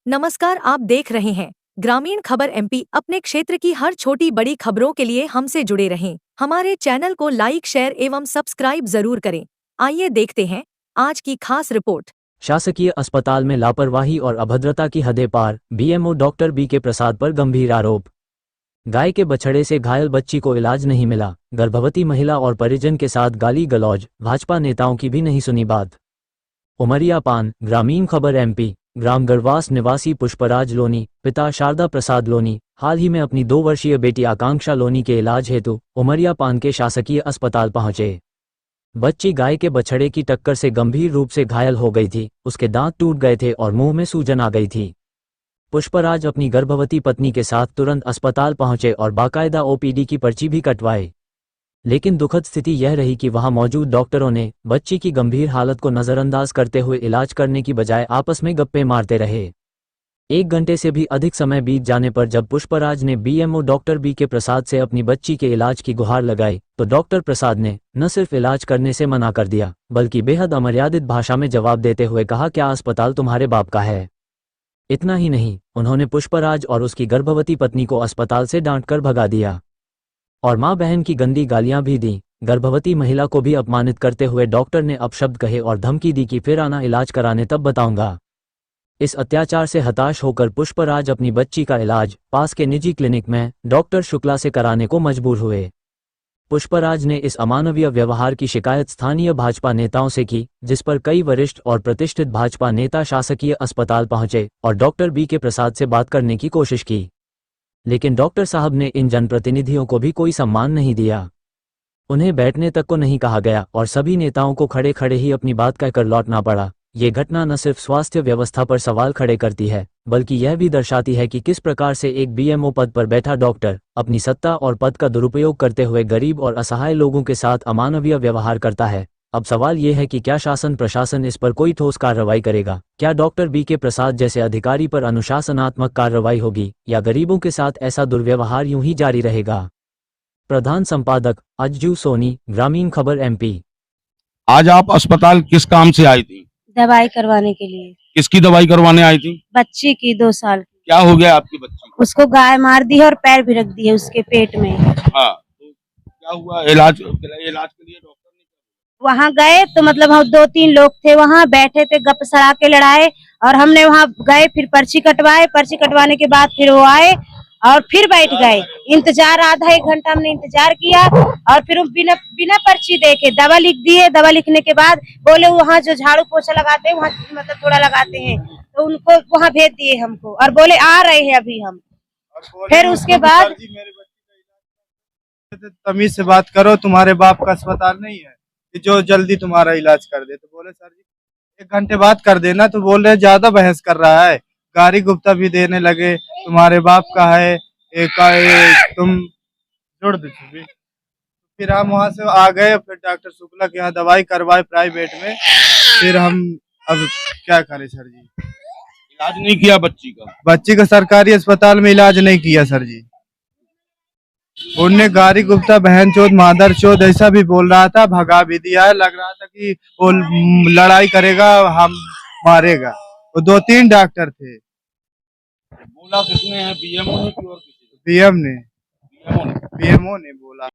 नमस्कार, आप देख रहे हैं ग्रामीण खबर एमपी। अपने क्षेत्र की हर छोटी बड़ी खबरों के लिए हमसे जुड़े रहें। हमारे चैनल को लाइक, शेयर एवं सब्सक्राइब जरूर करें। आइए देखते हैं आज की खास रिपोर्ट। शासकीय अस्पताल में लापरवाही और अभद्रता की हदें पार, बीएमओ डॉक्टर बीके प्रसाद पर गंभीर आरोप। गाय के बछड़े से घायल बच्ची को इलाज नहीं मिला, गर्भवती महिला और परिजन के साथ गाली गलौज, भाजपा नेताओं की भी नहीं सुनी बात। उमरिया पान। ग्रामीण खबर एमपी। ग्राम गढ़वास निवासी पुष्पराज लोनी, पिता शारदा प्रसाद लोनी, हाल ही में अपनी 2 वर्षीय बेटी आकांक्षा लोनी के इलाज हेतु उमरिया पान के शासकीय अस्पताल पहुंचे। बच्ची गाय के बछड़े की टक्कर से गंभीर रूप से घायल हो गई थी, उसके दांत टूट गए थे और मुंह में सूजन आ गई थी। पुष्पराज अपनी गर्भवती पत्नी के साथ तुरंत अस्पताल पहुंचे और बाकायदा ओपीडी की पर्ची भी कटवाए। लेकिन दुखद स्थिति यह रही कि वहां मौजूद डॉक्टरों ने बच्ची की गंभीर हालत को नजरअंदाज करते हुए इलाज करने की बजाय आपस में गप्पे मारते रहे। 1 घंटे से भी अधिक समय बीत जाने पर जब पुष्पराज ने बीएमओ डॉक्टर बीके प्रसाद से अपनी बच्ची के इलाज की गुहार लगाई, तो डॉक्टर प्रसाद ने न सिर्फ इलाज करने से मना कर दिया, बल्कि बेहद अमर्यादित भाषा में जवाब देते हुए कहा, क्या अस्पताल तुम्हारे बाप का है? इतना ही नहीं, उन्होंने पुष्पराज और उसकी गर्भवती पत्नी को अस्पताल से डांटकर भगा दिया और मां बहन की गंदी गालियां भी दी। गर्भवती महिला को भी अपमानित करते हुए डॉक्टर ने अपशब्द कहे और धमकी दी कि फिर आना इलाज कराने तब बताऊंगा। इस अत्याचार से हताश होकर पुष्पराज अपनी बच्ची का इलाज पास के निजी क्लिनिक में डॉक्टर शुक्ला से कराने को मजबूर हुए। पुष्पराज ने इस अमानवीय व्यवहार की शिकायत स्थानीय भाजपा नेताओं से की, जिस पर कई वरिष्ठ और प्रतिष्ठित भाजपा नेता शासकीय अस्पताल पहुंचे और डॉक्टर बीके प्रसाद से बात करने की कोशिश की। लेकिन डॉक्टर साहब ने इन जनप्रतिनिधियों को भी कोई सम्मान नहीं दिया। उन्हें बैठने तक को नहीं कहा गया और सभी नेताओं को खड़े खड़े ही अपनी बात कहकर लौटना पड़ा। ये घटना न सिर्फ स्वास्थ्य व्यवस्था पर सवाल खड़े करती है, बल्कि यह भी दर्शाती है कि किस प्रकार से एक बीएमओ पद पर बैठा डॉक्टर अपनी सत्ता और पद का दुरुपयोग करते हुए गरीब और असहाय लोगों के साथ अमानवीय व्यवहार करता है। अब सवाल ये है कि क्या शासन प्रशासन इस पर कोई ठोस कार्रवाई करेगा? क्या डॉक्टर बीके प्रसाद जैसे अधिकारी पर अनुशासनात्मक कार्रवाई होगी, या गरीबों के साथ ऐसा दुर्व्यवहार यूं ही जारी रहेगा? प्रधान संपादक अज्जू सोनी, ग्रामीण खबर एमपी। आज आप अस्पताल किस काम से आई थी? दवाई करवाने के लिए। किसकी दवाई करवाने आई थी? बच्ची की 2 साल की। क्या हो गया आपकी बच्ची को? उसको गाय मार दी है और पैर भी रख दिए उसके पेट में। हाँ, तो क्या हुआ? इलाज के लिए डॉक्टर ने वहाँ गए तो मतलब हम 2-3 लोग थे, वहाँ बैठे थे, गप सड़ा के लड़ाए और हमने वहाँ गए, फिर पर्ची कटवाए। पर्ची कटवाने के बाद फिर वो आए और फिर बैठ गए। इंतजार आधा 1 घंटा हमने इंतजार किया और फिर बिना बिना पर्ची देखे दवा लिख दिए। दवा लिखने के बाद बोले वहाँ जो झाड़ू पोछा लगाते हैं वहाँ मतलब थोड़ा लगाते हैं, तो उनको वहाँ भेज दिए हमको और बोले आ रहे हैं अभी हम। फिर उसके बाद तमीज से बात करो, तुम्हारे बाप का अस्पताल नहीं है कि जो जल्दी तुम्हारा इलाज कर दे। तो बोले सर जी 1 घंटे बाद कर देना। तो बोल रहे ज्यादा बहस कर रहा है, गाड़ी गुप्ता भी देने लगे, तुम्हारे बाप का है तुम जोड़ दो। फिर हम वहाँ से आ गए, फिर डॉक्टर शुक्ला के यहाँ दवाई करवाए प्राइवेट में। फिर हम अब क्या करें सर जी? इलाज नहीं किया बच्ची का सरकारी अस्पताल में इलाज नहीं किया सर जी। उनने गाड़ी गुप्ता बहन चोद मादर चोद ऐसा भी बोल रहा था, भगा भी दिया है। लग रहा था कि वो लड़ाई करेगा, हम मारेगा। वो 2-3 डॉक्टर थे। बोला किसने है? बीएमओ ने की और किसी? बीएमओ ने बोला।